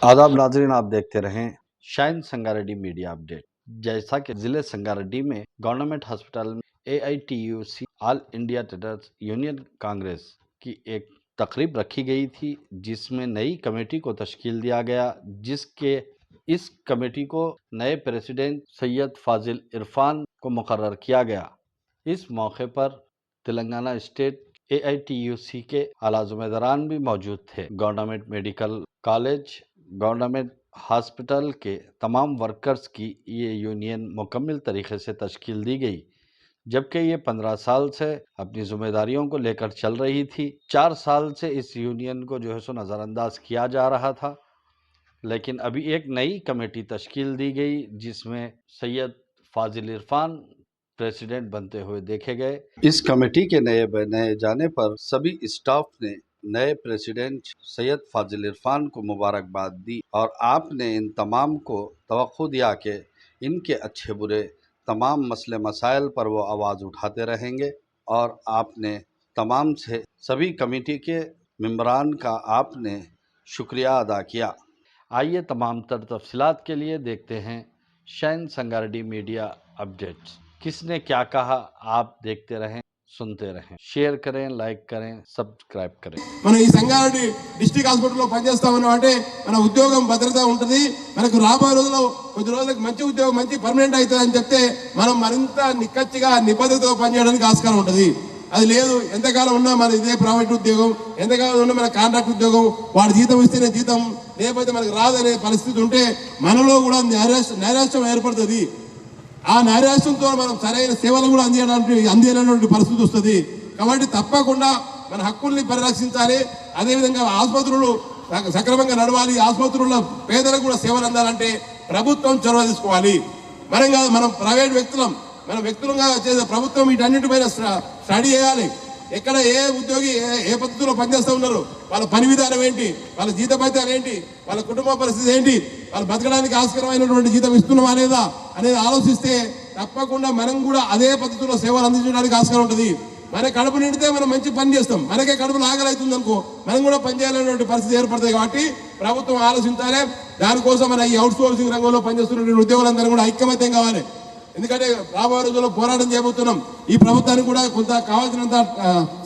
आदाब नाजरीन, आप देखते रहें शाइन संगारेड्डी मीडिया अपडेट। जैसा कि जिले संगारेड्डी में गवर्नमेंट हॉस्पिटल में AITUC all India traders union Congress की एक तकरीब रखी गई थी, जिसमें नई कमेटी को तश्कील दिया गया, जिसके इस कमेटी को नए प्रेसिडेंट सैयद फाजिल इरफान को मुकर्रर किया गया। इस मौके पर तेलंगाना स्टेट AITUC के आला ज़िम्मेदारान भी मौजूद थे। Government medical college, government hospital के तमाम वर्कर्स की ये यूनियन मुकम्मल तरीके से तश्कील दी गई, जबकि ये 15 साल से अपनी जिम्मेदारियों को लेकर चल रही थी। 4 साल से इस यूनियन को जो है सो नज़रअंदाज किया जा रहा था, लेकिन अभी एक नई कमेटी तश्कील दी गई, जिसमें सैयद फाजिल इरफान प्रेसिडेंट बनते हुए देखे गए। इस कमेटी के नए बनाए जाने पर सभी स्टाफ ने नए प्रेसिडेंट सैयद फाजिल इरफान को मुबारकबाद दी और आपने इन तमाम को तवक्को दिया कि इनके अच्छे बुरे तमाम मसले मसाइल पर वो आवाज़ उठाते रहेंगे और आपने तमाम से सभी कमेटी के मेंबरान का आपने शुक्रिया अदा किया। आइए तमाम तर तफसीलात के लिए देखते हैं शाइन संगारेड्डी मीडिया अपडेट्स। किसने क्या कहा, आप देखते रहें, सुनते रहें, शेयर करें, लाइक करें, सब्सक्राइब करें। మన ఈ సంగారెడ్డి డిస్ట్రిక్ట్ హాస్పిటల్లో పనిచేస్తామన్నా అంటే మన ఉద్యోగం భద్రత ఉంటుంది, మనకు రాబోయే రోజుల్లో కొద్ది రోజులకు మంచి ఉద్యోగం మంచి పర్మనెంట్ అవుతుంది అని చెప్తే మనం మరింత నిక్కచ్చిగా నిబద్ధతతో పనిచేయడానికి ఆస్కారం ఉంటుంది. అది లేదు, ఎంతకాలం ఉన్నా మన ఇదే ప్రైవేట్ ఉద్యోగం, ఎంతకాలం ఉన్నా మన కాంట్రాక్ట్ ఉద్యోగం, వాడి జీతం ఇస్తేనే జీతం, లేకపోతే మనకు రాదనే పరిస్థితి ఉంటే మనలో కూడా నైరాశ్యం ఏర్పడుతుంది. ఆ నైరాశ్యంతో మనం సరైన సేవలు కూడా అందించడానికి పరిస్థితి వస్తుంది. కాబట్టి తప్పకుండా మన హక్కుల్ని పరిరక్షించాలి. అదేవిధంగా ఆసుపత్రులు సక్రమంగా నడవాలి. ఆసుపత్రుల్లో పేదలకు కూడా సేవలు అందాలంటే ప్రభుత్వం చొరవ తీసుకోవాలి. మనం కాదు, మనం ప్రైవేట్ వ్యక్తులం, మనం వ్యక్తులంగా చేసే ప్రభుత్వం వీటన్నిటిపైన స్టడీ చేయాలి. ఎక్కడ ఏ ఉద్యోగి ఏ పద్ధతిలో పనిచేస్తూ ఉన్నారు, వాళ్ళ పని విధానం ఏంటి, వాళ్ళ జీతభత్యాలు ఏంటి, వాళ్ళ కుటుంబ పరిస్థితి ఏంటి, వాళ్ళు బతకడానికి ఆస్కారమైనటువంటి జీతం ఇస్తున్నామా లేదా అనేది ఆలోచిస్తే తప్పకుండా మనం కూడా అదే పద్ధతిలో సేవలు అందించడానికి ఆస్కారం ఉంటుంది. మన కడుపు నిండితే మనం మంచి పని చేస్తాం, మనకే కడుపు ఆకలి అనుకో మనం కూడా పని చేయాలనేటువంటి పరిస్థితి ఏర్పడుతుంది. కాబట్టి ప్రభుత్వం ఆలోచించాలి. దానికోసం మన ఈ అవుట్ సోర్సింగ్ రంగంలో పనిచేస్తున్నటువంటి ఉద్యోగులందరూ కూడా ఐక్యమత్యం కావాలి. ఎందుకంటే రాబోయే రోజుల్లో పోరాటం చేయబోతున్నాం. ఈ ప్రభుత్వానికి కూడా కొంత కావాల్సినంత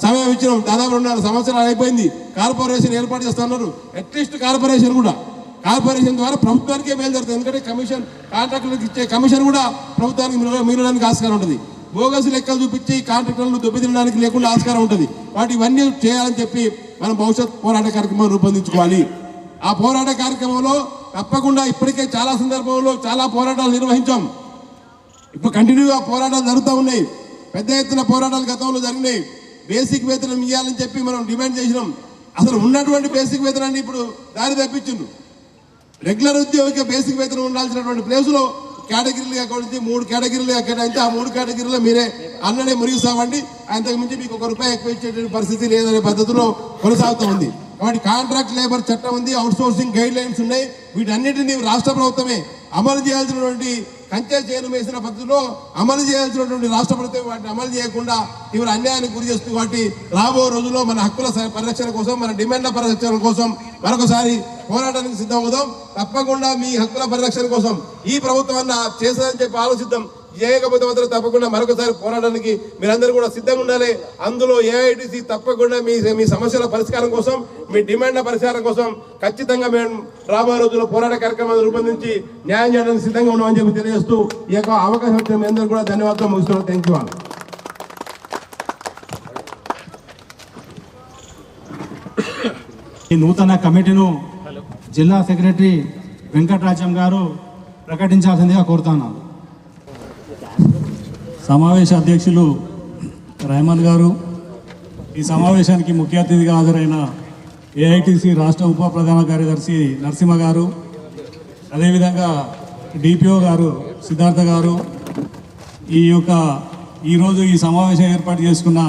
సమయం ఇచ్చినాం. దాదాపు 2.5 సంవత్సరాలు అయిపోయింది. కార్పొరేషన్ ఏర్పాటు చేస్తున్నారు. అట్లీస్ట్ కార్పొరేషన్ ద్వారా ప్రభుత్వానికే మేలు జరుగుతుంది. ఎందుకంటే కమిషన్ కాంట్రాక్టర్లకు ఇచ్చే కమిషన్ కూడా ప్రభుత్వానికి మిగలడానికి ఆస్కారం ఉంటుంది. బోగస్ లెక్కలు చూపించి కాంట్రాక్టర్లు దెబ్బతినడానికి లేకుండా ఆస్కారం ఉంటుంది. వాటి ఇవన్నీ చేయాలని చెప్పి మనం భవిష్యత్ పోరాట కార్యక్రమం రూపొందించుకోవాలి. ఆ పోరాట కార్యక్రమంలో తప్పకుండా ఇప్పటికే చాలా సందర్భంలో చాలా పోరాటాలు నిర్వహించాం. ఇప్పుడు కంటిన్యూగా పోరాటాలు జరుగుతూ ఉన్నాయి. పెద్ద ఎత్తున పోరాటాలు గతంలో జరిగినాయి. బేసిక్ వేతనం ఇవ్వాలని చెప్పి మనం డిమాండ్ చేసినాం. అసలు ఉన్నటువంటి బేసిక్ వేతనాన్ని ఇప్పుడు దారి తప్పించిండు. రెగ్యులర్ ఉద్యోగికి బేసిక్ వేతనం ఉండాల్సినటువంటి ప్లేసులో కేటగిరీలుగా కొడితే 3 కేటగిరీలుగా కేటాయించి ఆ 3 కేటగిరీలో మీరే అన్ననే మురిగిస్తామండి, అంతకు మించి మీకు ₹1 ఎక్కువ ఇచ్చేటువంటి పరిస్థితి లేదనే పద్ధతిలో కొనసాగుతూ ఉంది. కాబట్టి కాంట్రాక్ట్ లేబర్ చట్టం ఉంది, అవుట్ సోర్సింగ్ గైడ్ లైన్స్ ఉన్నాయి. వీటన్నిటిని రాష్ట్ర ప్రభుత్వమే అమలు చేయాల్సినటువంటి కంచె చేను వేసిన పద్ధతిలో అమలు చేయాల్సినటువంటి రాష్ట్ర ప్రభుత్వం వాటిని అమలు చేయకుండా తీవ్ర అన్యాయానికి గురి చేస్తుంది. కాబట్టి రాబో రోజుల్లో మన హక్కుల పరిరక్షణ కోసం, మన డిమాండ్ల పరిరక్షణ కోసం మరొకసారి పోరాటానికి సిద్ధం అవుదాం. తప్పకుండా మీ హక్కుల పరిరక్షణ కోసం ఈ ప్రభుత్వం అన్న చేస్తుందని చెప్పి ఆలోచిద్దాం. చేయకపోతే మాత్రం తప్పకుండా మరొకసారి పోరాటానికి మీరందరూ కూడా సిద్ధంగా ఉండాలి. అందులో AITC తప్పకుండా మీ సమస్యల పరిష్కారం కోసం, మీ డిమాండ్ల పరిష్కారం కోసం ఖచ్చితంగా మేము రాబోయే రోజుల్లో పోరాట కార్యక్రమాన్ని రూపొందించి న్యాయం చేయడానికి సిద్ధంగా ఉన్నామని చెప్పి తెలియజేస్తూ ఈ యొక్క అవకాశం ఇచ్చిన మీ అందరూ కూడా ధన్యవాదాలు ముగిస్తున్నాను. Thank you. ఈ నూతన కమిటీను జిల్లా సెక్రటరీ వెంకటరాజం గారు ప్రకటించాల్సిందిగా కోరుతున్నాను. సమావేశ అధ్యక్షులు రెహమాన్ గారు, ఈ సమావేశానికి ముఖ్య అతిథిగా హాజరైన AITC రాష్ట్ర ఉప ప్రధాన కార్యదర్శి నరసింహ గారు, అదేవిధంగా DPO గారు సిద్ధార్థ గారు, ఈరోజు ఈ సమావేశం ఏర్పాటు చేసుకున్న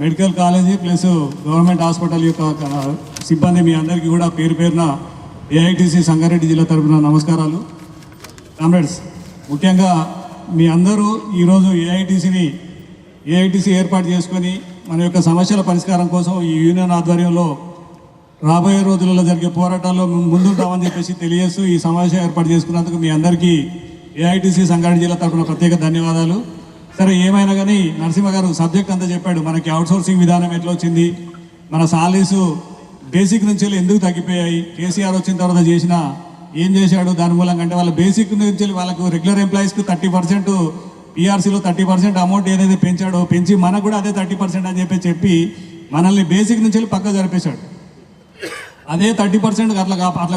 medical college plus government hospital యొక్క సిబ్బంది మీ అందరికీ కూడా పేరు పేరున AITC సంగారెడ్డి జిల్లా తరఫున నమస్కారాలు. కామ్రేడ్స్, ముఖ్యంగా మీ అందరూ ఈరోజు AITC ఏర్పాటు చేసుకొని మన యొక్క సమస్యల పరిష్కారం కోసం ఈ యూనియన్ ఆధ్వర్యంలో రాబోయే రోజులలో జరిగే పోరాటాల్లో ముందుంటామని చెప్పేసి తెలియజేస్తూ ఈ సమావేశం ఏర్పాటు చేసుకున్నందుకు మీ అందరికీ ఏఐటీసీ సంగారెడ్డి జిల్లా తరఫున ప్రత్యేక ధన్యవాదాలు. సరే, ఏమైనా కానీ నరసింహ గారు సబ్జెక్ట్ అంతా చెప్పాడు. మనకి అవుట్సోర్సింగ్ విధానం ఎట్లా వచ్చింది, మన సాలరీస్ బేసిక్ నుంచి ఎందుకు తగ్గిపోయాయి, కేసీఆర్ వచ్చిన తర్వాత చేసిన ఏం చేశాడు, దాని మూలంగా అంటే వాళ్ళ బేసిక్ నుంచి వాళ్ళకు రెగ్యులర్ ఎంప్లాయీస్కి 30% పీఆర్సీలో 30% అమౌంట్ ఏదైతే పెంచాడో పెంచి మనకు కూడా అదే 30% అని చెప్పి మనల్ని బేసిక్ నుంచి పక్క జరిపేశాడు. అదే 30% అట్లా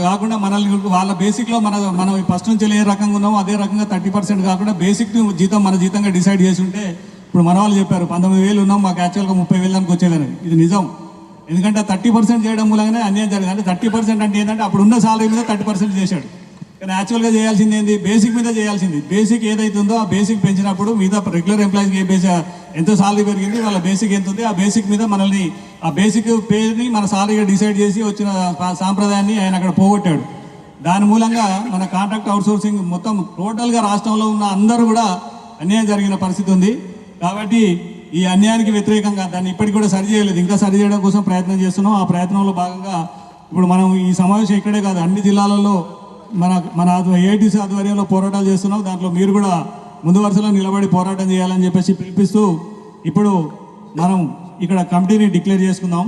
కాకుండా మనల్ని వాళ్ళ బేసిక్లో మనం ఫస్ట్ నుంచి ఏ రకంగా ఉన్నామో అదే రకంగా 30% కాకుండా బేసిక్ జీతం మన జీతంగా డిసైడ్ చేసి ఉంటే ఇప్పుడు మన వాళ్ళు చెప్పారు 19,000 ఉన్నాం, మాకు యాక్చువల్గా 30,000 దానికి వచ్చేదని. ఇది నిజం. ఎందుకంటే 30% చేయడం మూలంగానే అన్యాయం జరిగింది. అంటే 30% అంటే ఏంటంటే అప్పుడు ఉన్న సాలరీ మీద 30% చేశాడు. కానీ యాక్చువల్గా చేయాల్సింది ఏంది, బేసిక్ మీద చేయాల్సింది. బేసిక్ ఏదైతే ఉందో ఆ బేసిక్ పెంచినప్పుడు మిగతా రెగ్యులర్ ఎంప్లాయీస్కి ఎంత సాలరీ పెరిగింది, వాళ్ళ బేసిక్ ఎంత ఉంది, ఆ బేసిక్ మీద మనల్ని ఆ బేసిక్ పేని మన సాలరీగా డిసైడ్ చేసి వచ్చిన సాంప్రదాయాన్ని ఆయన అక్కడ పోగొట్టాడు. దాని మూలంగా మన కాంట్రాక్ట్ అవుట్సోర్సింగ్ మొత్తం టోటల్గా రాష్ట్రంలో ఉన్న అందరూ కూడా అన్యాయం జరిగిన పరిస్థితి ఉంది. కాబట్టి ఈ అన్యాయానికి వ్యతిరేకంగా దాన్ని ఇప్పటికి కూడా సరి చేయలేదు, ఇంకా సరి చేయడం కోసం ప్రయత్నం చేస్తున్నాం. ఆ ప్రయత్నంలో భాగంగా ఇప్పుడు మనం ఈ సమావేశం ఇక్కడే కాదు, అన్ని జిల్లాలలో మన ఏఐటీసీ ఆధ్వర్యంలో పోరాటాలు చేస్తున్నాం. దాంట్లో మీరు కూడా ముందు వరుసలో నిలబడి పోరాటం చేయాలని చెప్పేసి పిలిపిస్తూ ఇప్పుడు మనం ఇక్కడ కమిటీని డిక్లేర్ చేసుకుందాం.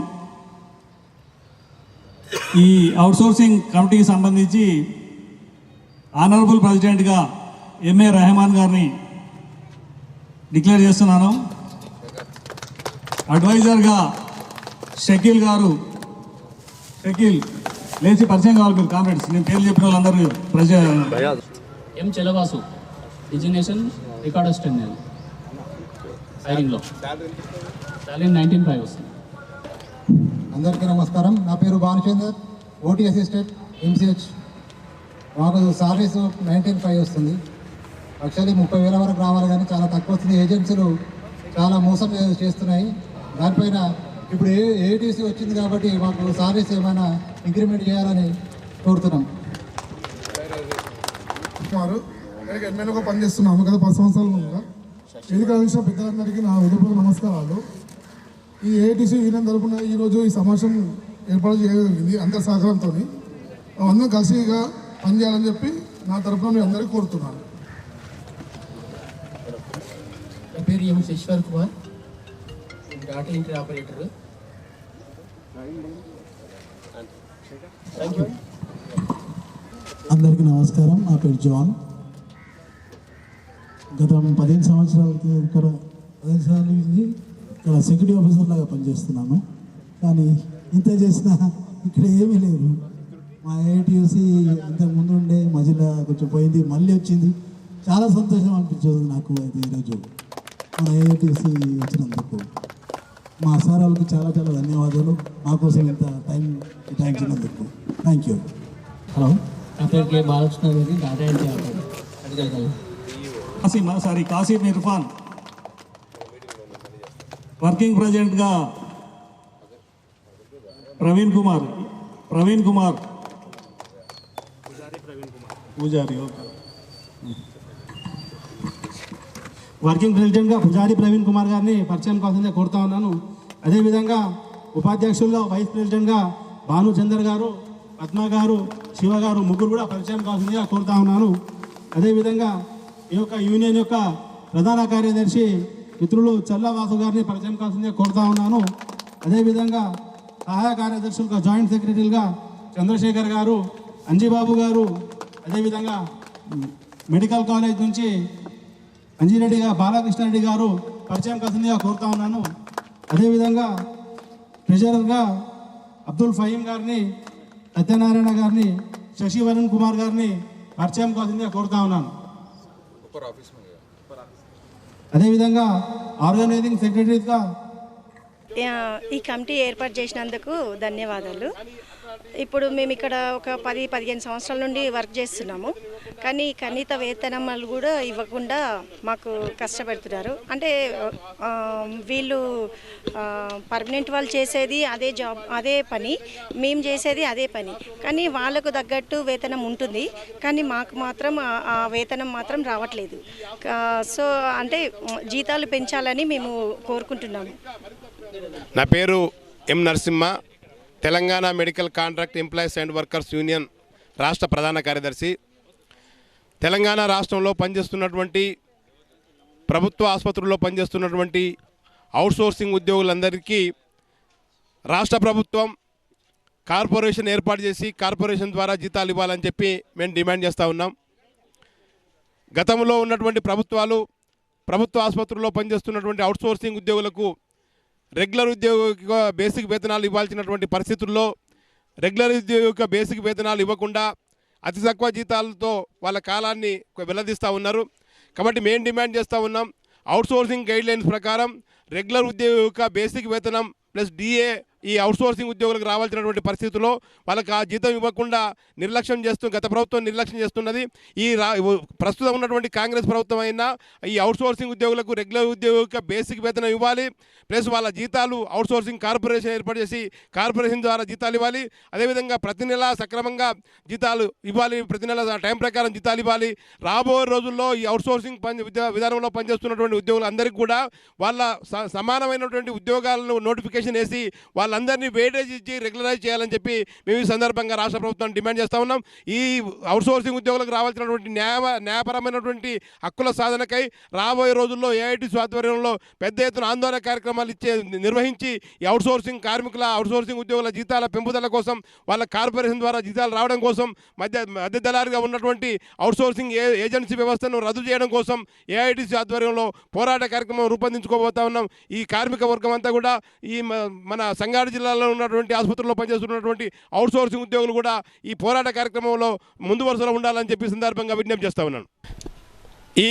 ఈ అవుట్సోర్సింగ్ కమిటీకి సంబంధించి ఆనరబుల్ ప్రెసిడెంట్గా ఎంఏ రెహమాన్ గారిని డిక్లేర్ చేస్తున్నాను. అడ్వైజర్గా షకీల్ గారు. షకీల్ లేచి పరిచయం కావాలి మీరు కామ్రేడ్స్. నేను పేర్లు చెప్పిన వాళ్ళందరూ ఎం చెలవాసు, డిజిగ్నేషన్ రికార్డ్ అసిస్టెంట్, హైరింగ్లో శాలరీ 19,500 వస్తుంది. అందరికీ నమస్కారం. నా పేరు భానుచందర్, ఓటీ అసిస్టెంట్, ఎంసీహెచ్. మాకు సాలరీస్ 19,500 వస్తుంది. యాక్చువల్లీ 30,000 వరకు రావాలి కానీ చాలా తక్కువ వస్తుంది. ఏజెన్సీలు చాలా మోసం చేస్తున్నాయి. దానిపైన ఇప్పుడు ఏఐటీసీ వచ్చింది కాబట్టి మాకు సాలరీస్ ఏమైనా ఇంక్రిమెంట్ చేయాలని కోరుతున్నాం. ఎమ్మెల్యేగా పనిచేస్తున్నాము గత 10 సంవత్సరాల ముందుగా. ఇది కలిసిన పెద్దలందరికీ నా హృదయపూర్వక నమస్కారాలు. ఈ ఏఐటీసీ యూనియన్ తరఫున ఈరోజు ఈ సమావేశం ఏర్పాటు చేయగలిగింది అందరి సహకారంతో. అందరం కలిసిగా పనిచేయాలని చెప్పి నా తరఫున మీ అందరికీ కోరుతున్నాను. నా పేరు M Shashivar Kumar, data entry operator. Thank you. అందరికీ నమస్కారం. నా పేరు జాన్. గత 15 సంవత్సరాలకి ఇక్కడ సెక్యూరిటీ ఆఫీసర్ లాగా పనిచేస్తున్నాను. కానీ ఇంత చేసినా ఇక్కడ ఏమీ లేదు. మా ఏఐటీయూసీ ఇంతకుముందు ఉండే మధ్యలో కొంచెం పోయింది, మళ్ళీ వచ్చింది. చాలా సంతోషం అనిపించదు నాకు అయితే ఈరోజు మన ఏఐటీయూసీ వచ్చినందుకు. మా సార్ వాళ్ళకి చాలా చాలా ధన్యవాదాలు, మా కోసం ఇంత టైం కేటాయించినందుకు. Thank you. హలో, నా పేరు కే బాలకృష్ణ గారి, data entry operator. Kasim Irfan, working ప్రెసిడెంట్గా ప్రవీణ్ కుమార్ పూజారి. వర్కింగ్ ప్రెసిడెంట్గా పుజారి ప్రవీణ్ కుమార్ గారిని పరిచయం కావాల్సిందే కోరుతా ఉన్నాను. అదేవిధంగా ఉపాధ్యక్షుల్లో వైస్ ప్రెసిడెంట్గా భానుచందర్ గారు, పద్మ గారు, శివ గారు ముగ్గురు కూడా పరిచయం కావాల్సిందిగా కోరుతా ఉన్నాను. అదేవిధంగా ఈ యొక్క యూనియన్ యొక్క ప్రధాన కార్యదర్శి మిత్రులు చల్లవాసు గారిని పరిచయం కావాల్సిందిగా కోరుతా ఉన్నాను. అదేవిధంగా సహాయ కార్యదర్శులుగా జాయింట్ సెక్రటరీలుగా చంద్రశేఖర్ గారు, అంజీబాబు గారు, అదేవిధంగా మెడికల్ కాలేజ్ నుంచి అంజిరెడ్డిగా బాలకృష్ణారెడ్డి గారు పరిచయం కావాల్సిందిగా కోరుతా ఉన్నాను. అదేవిధంగా ట్రెజరర్గా అబ్దుల్ ఫహీం గారిని, సత్యనారాయణ గారిని, శశివరణ్ కుమార్ గారిని పరిచయం కావాల్సిందిగా కోరుతా ఉన్నాను. అదేవిధంగా ఆర్గనైజింగ్ సెక్రటరీగా ఈ కమిటీ ఏర్పాటు చేసినందుకు ధన్యవాదాలు. ఇప్పుడు మేము ఇక్కడ ఒక 10-15 సంవత్సరాల నుండి వర్క్ చేస్తున్నాము. కానీ కనీత వేతనాలు కూడా ఇవ్వకుండా మాకు కష్టపెడుతున్నారు. అంటే వీళ్ళు పర్మనెంట్ వాళ్ళు చేసేది అదే జాబ్, అదే పని, మేము చేసేది అదే పని. కానీ వాళ్ళకు తగ్గట్టు వేతనం ఉంటుంది, కానీ మాకు మాత్రం ఆ వేతనం మాత్రం రావట్లేదు. సో అంటే జీతాలు పెంచాలని మేము కోరుకుంటున్నాము. నా పేరు M Narasimha, Telangana medical contract employees and workers union రాష్ట్ర ప్రధాన కార్యదర్శి. తెలంగాణ రాష్ట్రంలో పనిచేస్తున్నటువంటి ప్రభుత్వ ఆసుపత్రుల్లో పనిచేస్తున్నటువంటి అవుట్సోర్సింగ్ ఉద్యోగులందరికీ రాష్ట్ర ప్రభుత్వం కార్పొరేషన్ ఏర్పాటు చేసి కార్పొరేషన్ ద్వారా జీతాలు ఇవ్వాలని చెప్పి మేము డిమాండ్ చేస్తూ ఉన్నాం. గతంలో ఉన్నటువంటి ప్రభుత్వ ఆసుపత్రుల్లో పనిచేస్తున్నటువంటి అవుట్సోర్సింగ్ ఉద్యోగులకు రెగ్యులర్ ఉద్యోగ బేసిక్ వేతనాలు ఇవ్వాల్సినటువంటి పరిస్థితుల్లో రెగ్యులర్ ఉద్యోగ బేసిక్ వేతనాలు ఇవ్వకుండా అతి తక్కువ జీతాలతో వాళ్ళ కాలాన్ని వెల్లదీస్తూ ఉన్నారు. కాబట్టి మేము డిమాండ్ చేస్తూ ఉన్నాం, అవుట్సోర్సింగ్ గైడ్లైన్స్ ప్రకారం రెగ్యులర్ ఉద్యోగ బేసిక్ వేతనం ప్లస్ డిఏ ఈ అవుట్సోర్సింగ్ ఉద్యోగులకు రావాల్సినటువంటి పరిస్థితుల్లో వాళ్ళకి ఆ జీతం ఇవ్వకుండా గత ప్రభుత్వం నిర్లక్ష్యం చేస్తున్నది. ప్రస్తుతం ఉన్నటువంటి కాంగ్రెస్ ప్రభుత్వం అయినా ఈ అవుట్సోర్సింగ్ ఉద్యోగులకు రెగ్యులర్ ఉద్యోగ బేసిక్ వేతనం ఇవ్వాలి, ప్లస్ వాళ్ళ జీతాలు అవుట్సోర్సింగ్ కార్పొరేషన్ ఏర్పాటు చేసి కార్పొరేషన్ ద్వారా జీతాలు ఇవ్వాలి. అదేవిధంగా ప్రతి నెల సక్రమంగా జీతాలు ఇవ్వాలి, ప్రతి నెల టైం ప్రకారం జీతాలు ఇవ్వాలి. రాబోయే రోజుల్లో ఈ అవుట్సోర్సింగ్ విధానంలో పనిచేస్తున్నటువంటి ఉద్యోగులందరికీ కూడా వాళ్ళ సమానమైనటువంటి ఉద్యోగాలను నోటిఫికేషన్ వేసి వాళ్ళందరినీ వెయిటేజ్ ఇచ్చి రెగ్యులరైజ్ చేయాలని చెప్పి మేము ఈ సందర్భంగా రాష్ట్ర ప్రభుత్వాన్ని డిమాండ్ చేస్తూ ఉన్నాం. ఈ అవుట్సోర్సింగ్ ఉద్యోగులకు రావాల్సినటువంటి న్యాయపరమైనటువంటి హక్కుల సాధనకై రాబోయే రోజుల్లో ఏఐటీసీ ఆధ్వర్యంలో పెద్ద ఎత్తున ఆందోళన కార్యక్రమాలు నిర్వహించి ఈ అవుట్సోర్సింగ్ ఉద్యోగుల జీతాల పెంపుదల కోసం వాళ్ళ కార్పొరేషన్ ద్వారా జీతాలు రావడం కోసం మధ్య దళారుగా ఉన్నటువంటి అవుట్సోర్సింగ్ ఏజెన్సీ వ్యవస్థను రద్దు చేయడం కోసం ఏఐటీసీ ఆధ్వర్యంలో పోరాట కార్యక్రమం రూపొందించుకోబోతా ఉన్నాం. ఈ కార్మిక వర్గం అంతా కూడా ఈ మన సంగారెడ్డి జిల్లాలో ఉన్నటువంటి ఆసుపత్రుల్లో పనిచేస్తున్నటువంటి అవుట్సోర్సింగ్ ఉద్యోగులు కూడా ఈ పోరాట కార్యక్రమంలో ముందు వరుసలో ఉండాలని చెప్పి సందర్భంగా విజ్ఞప్తి చేస్తా ఉన్నాను. ఈ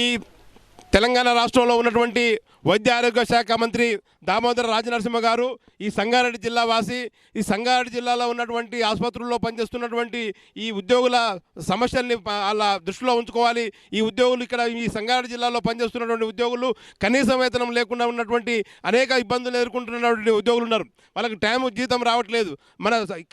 తెలంగాణ రాష్ట్రంలో ఉన్నటువంటి వైద్య ఆరోగ్య శాఖ మంత్రి దామోదర రాజనరసింహ గారు ఈ సంగారెడ్డి జిల్లా వాసి. ఈ సంగారెడ్డి జిల్లాలో ఉన్నటువంటి ఆసుపత్రుల్లో పనిచేస్తున్నటువంటి ఈ ఉద్యోగుల సమస్యల్ని వాళ్ళ దృష్టిలో ఉంచుకోవాలి. ఈ ఉద్యోగులు ఇక్కడ ఈ సంగారెడ్డి జిల్లాలో పనిచేస్తున్నటువంటి ఉద్యోగులు కనీస వేతనం లేకుండా ఉన్నటువంటి అనేక ఇబ్బందులు ఎదుర్కొంటున్నటువంటి ఉద్యోగులు ఉన్నారు. వాళ్ళకి జీతం రావట్లేదు.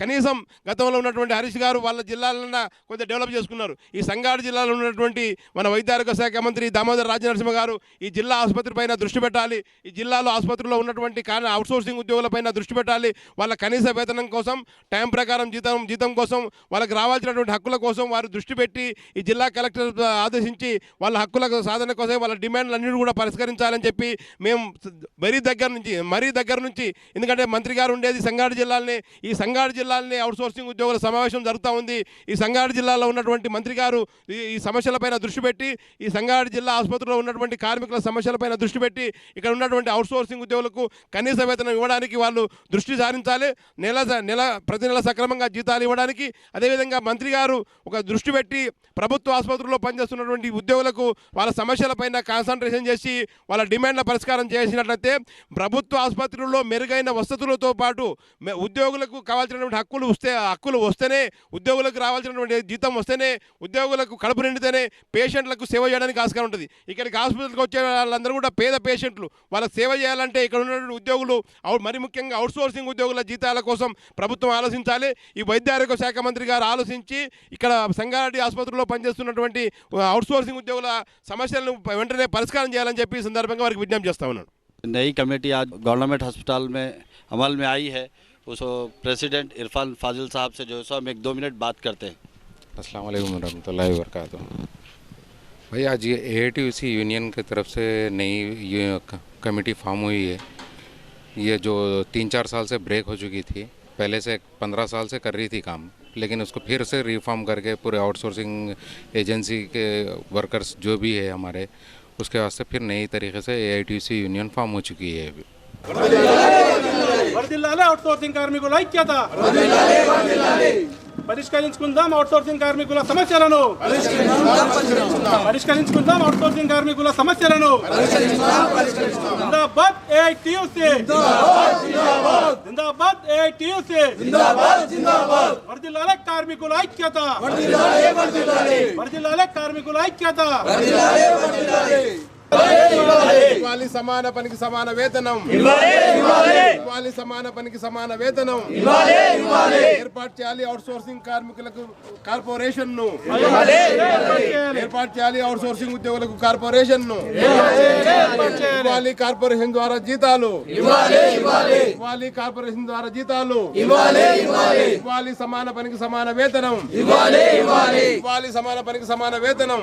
కనీసం గతంలో ఉన్నటువంటి హరీష్ గారు వాళ్ళ జిల్లాలన్నా కొంచెం డెవలప్ చేసుకున్నారు. ఈ సంగారెడ్డి జిల్లాలో ఉన్నటువంటి మన వైద్య ఆరోగ్య శాఖ మంత్రి దామోదర రాజనరసింహ గారు ఈ జిల్లా ఆసుపత్రి పైన దృష్టి పెట్టాలి. ఈ జిల్లాలో ఆసుపత్రిలో ఉన్నటువంటి అవుట్సోర్సింగ్ ఉద్యోగులపైన దృష్టి పెట్టాలి. వాళ్ళ కనీస వేతనం కోసం టైం ప్రకారం జీతం కోసం వాళ్ళకి రావాల్సినటువంటి హక్కుల కోసం వారు దృష్టి పెట్టి ఈ జిల్లా కలెక్టర్ ఆదేశించి వాళ్ళ హక్కుల సాధన కోసం వాళ్ళ డిమాండ్లన్నింటినీ కూడా పరిష్కరించాలని చెప్పి మేము మరీ దగ్గర నుంచి ఎందుకంటే మంత్రి గారు ఉండేది సంగారెడ్డి జిల్లాలోనే. ఈ సంగారెడ్డి జిల్లాలోనే అవుట్సోర్సింగ్ ఉద్యోగుల సమావేశం జరుగుతూ ఉంది. ఈ సంగారెడ్డి జిల్లాలో ఉన్నటువంటి మంత్రి గారు ఈ సమస్యలపైన దృష్టి పెట్టి ఈ సంగారెడ్డి జిల్లా ఆసుపత్రిలో ఉన్నటువంటి కార్మికుల సమస్యలపైన దృష్టి పెట్టి ఇక్కడ ఉన్నటువంటి అవుట్సోర్సింగ్ ఉద్యోగులకు కనీస వేతనం ఇవ్వడానికి వాళ్ళు దృష్టి సారించాలి. ప్రతి నెల సక్రమంగా జీతాలు ఇవ్వడానికి అదేవిధంగా మంత్రి గారు ఒక దృష్టి పెట్టి ప్రభుత్వ ఆసుపత్రుల్లో పనిచేస్తున్నటువంటి ఉద్యోగులకు వాళ్ళ సమస్యలపైన కాన్సన్ట్రేషన్ చేసి వాళ్ళ డిమాండ్ల పరిష్కారం చేసినట్లయితే ప్రభుత్వ ఆసుపత్రుల్లో మెరుగైన వసతులతో పాటు ఉద్యోగులకు కావాల్సినటువంటి హక్కులు వస్తేనే ఉద్యోగులకు రావాల్సినటువంటి జీతం వస్తేనే ఉద్యోగులకు కడుపు నిండితేనే పేషెంట్లకు సేవ చేయడానికి ఆస్కారం ఉంటుంది. ఇక్కడికి హాస్పిటల్కి వచ్చే వాళ్ళందరూ కూడా పేద పేషెంట్లు. వాళ్ళకి సేవ చేయాలంటే ఇక్కడ ఉన్నటువంటి ఉద్యోగులు మరి ముఖ్యంగా అవుట్సోర్సింగ్ ఉద్యోగుల జీతాల కోసం ప్రభుత్వం ఆలోచించాలి. ఈ వైద్య ఆరోగ్య శాఖ మంత్రి గారు ఆలోచించి ఇక్కడ సంగారెడ్డి ఆసుపత్రిలో పనిచేస్తున్నటువంటి అవుట్సోర్సింగ్ ఉద్యోగుల సమస్యలను వెంటనే పరిష్కారం చేయాలని చెప్పి ఈ సందర్భంగా వారికి విజ్ఞప్తి చేస్తా ఉన్నాను. नई कमेटी आज गवर्नमेंट हॉस्पिटल में अमल में आई है, उस प्रेसिडेंट इरफान फाजिल साहब से जो है हम 1-2 मिनट बात करते हैं। अस्सलाम वालेकुम रहमतुल्लाहि व बरकातुहू। भाई आज ये एआईटीयूसी यूनियन की तरफ से नई ये कमेटी फॉर्म हुई है। ये जो 3-4 साल से ब्रेक हो चुकी थी, पहले से 15 साल से कर रही थी काम, लेकिन उसको फिर से रिफॉर्म करके पूरे आउटसोर्सिंग एजेंसी के वर्कर्स जो भी है हमारे उसके वास्ते फिर नई तरीके से एआईटीयूसी यूनियन फॉर्म हो चुकी है। అవుట్సోర్సింగ్ కార్మికుల ఐక్యత పరిష్కరించుకుందాం అవుట్సోర్సింగ్ కార్మికుల సమస్యలను జిందాబాద్ ఏఐటీయూసీ జిందాబాద్ ఏఐటీయూసీ వర్ధిల్లాలే కార్మికుల ఐక్యత వర్ధిల్లాలే కార్మికుల ఐక్యత ఇవ్వాలి సమాన పనికి సమాన వేతనం, ఇవ్వాలి సమాన పనికి సమాన వేతనం, ఏర్పాటు చేయాలి అవుట్సోర్సింగ్ కార్మికులకు కార్పొరేషన్ ను, ఏర్పాటు చేయాలి అవుట్సోర్సింగ్ ఉద్యోగులకు కార్పొరేషన్ ను, ఇవ్వాలి కార్పొరేషన్ ద్వారా జీతాలు, ఇవ్వాలి కార్పొరేషన్ ద్వారా జీతాలు, ఇవ్వాలి సమాన పనికి సమాన వేతనం, ఇవ్వాలి సమాన పనికి సమాన వేతనం.